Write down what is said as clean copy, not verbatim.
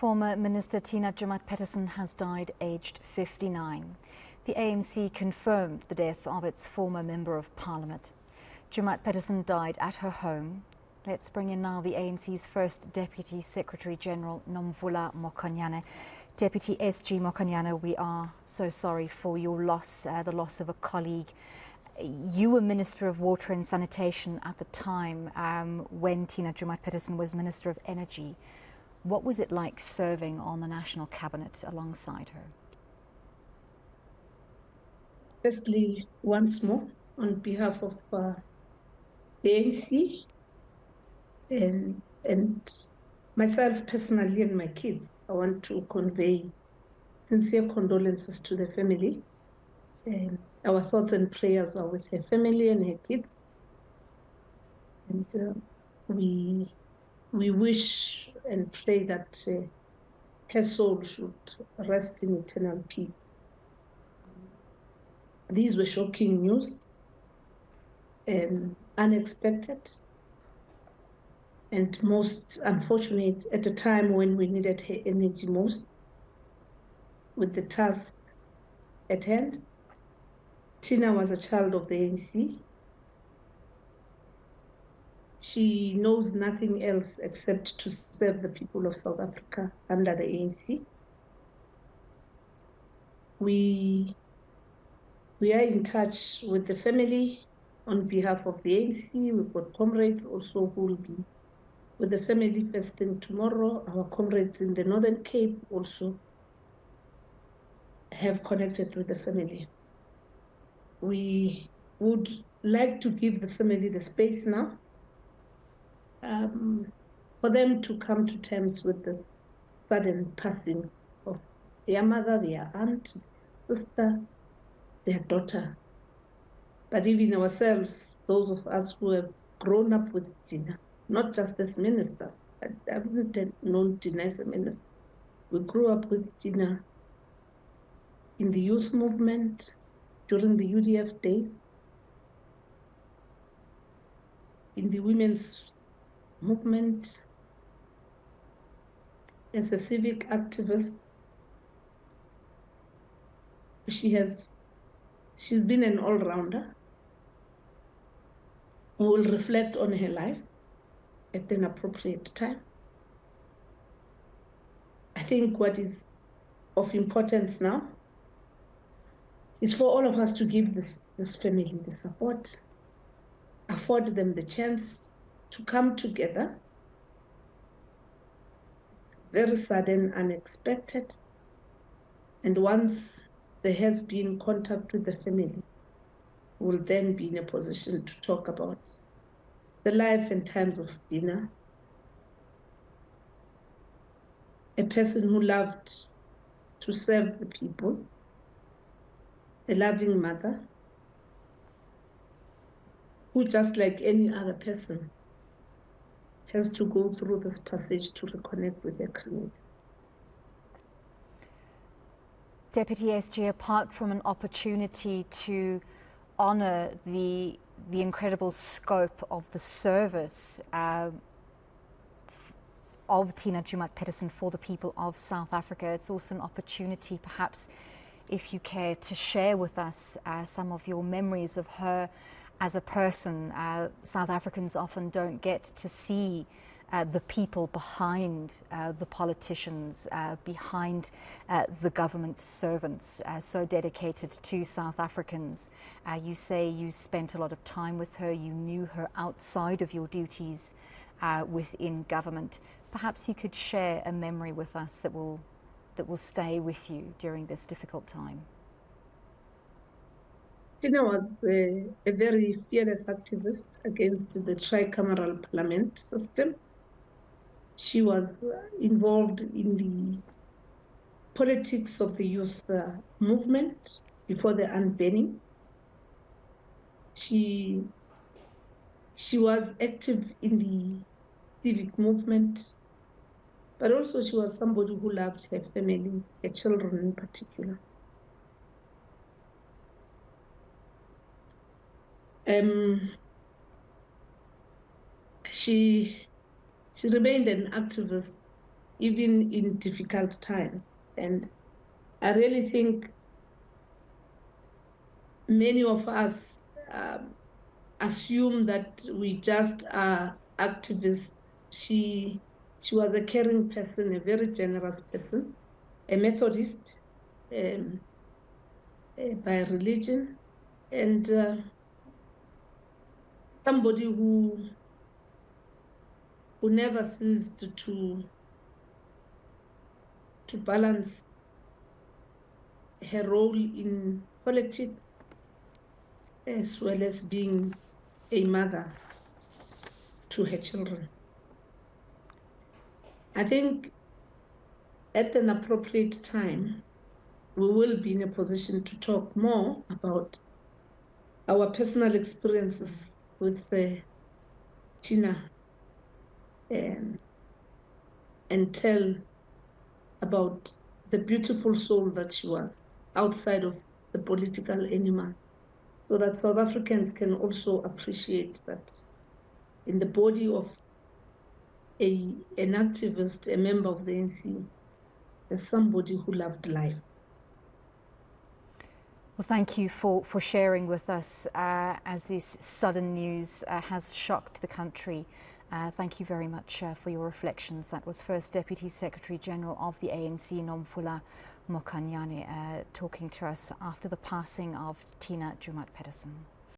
Former Minister Tina Joemat-Pettersson has died aged 59. The ANC confirmed the death of its former Member of Parliament. Joemat-Pettersson died at her home. Let's bring in now the ANC's first Deputy Secretary General, Nomvula Mokonyane. Deputy S.G. Mokonyane, we are so sorry for your loss, the loss of a colleague. You were Minister of Water and Sanitation at the time when Tina Joemat-Pettersson was Minister of Energy. What was it like serving on the National Cabinet alongside her? Firstly, once more, on behalf of the ANC and myself personally and my kids, I want to convey sincere condolences to the family. And our thoughts and prayers are with her family and her kids. And we wish and pray that her soul should rest in eternal peace. These were shocking news, unexpected, and most unfortunate at a time when we needed her energy most with the task at hand. Tina was a child of the ANC. She knows nothing else except to serve the people of South Africa under the ANC. We are in touch with the family on behalf of the ANC. We've got comrades also who will be with the family first thing tomorrow. Our comrades in the Northern Cape also have connected with the family. We would like to give the family the space now for them to come to terms with this sudden passing of their mother, their aunt, sister, their daughter. But even ourselves, those of us who have grown up with Tina, not just as ministers, I haven't known Tina as a minister. We grew up with Tina in the youth movement, during the UDF days, in the women's movement, as a civic activist. She's been an all-rounder who will reflect on her life at an appropriate time. I think what is of importance now is for all of us to give this family the support, afford them the chance to come together. Very sudden, unexpected. And once there has been contact with the family, we'll then be in a position to talk about the life and times of Tina, a person who loved to serve the people, a loving mother, who just like any other person has to go through this passage to reconnect with their Creator. Deputy SG, apart from an opportunity to honour the incredible scope of the service of Tina Joemat-Pettersson for the people of South Africa, it's also an opportunity, perhaps, if you care, to share with us some of your memories of her as a person. South Africans often don't get to see the people behind the politicians, behind the government servants, so dedicated to South Africans. You say you spent a lot of time with her, you knew her outside of your duties within government. Perhaps you could share a memory with us that will stay with you during this difficult time. Tina was a very fearless activist against the tricameral parliament system. She was involved in the politics of the youth movement before the unbanning. She was active in the civic movement, but also she was somebody who loved her family, her children in particular. She remained an activist even in difficult times. And I really think many of us assume that we just are activists. She was a caring person, a very generous person, a Methodist by religion, and somebody who never ceased to balance her role in politics as well as being a mother to her children. I think at an appropriate time, we will be in a position to talk more about our personal experiences with Tina and tell about the beautiful soul that she was outside of the political animal, so that South Africans can also appreciate that in the body of an activist, a member of the ANC, there's somebody who loved life. Well, thank you for sharing with us as this sudden news has shocked the country. Thank you very much for your reflections. That was First Deputy Secretary General of the ANC, Nomvula Mokonyane, talking to us after the passing of Tina Joemat-Pettersson.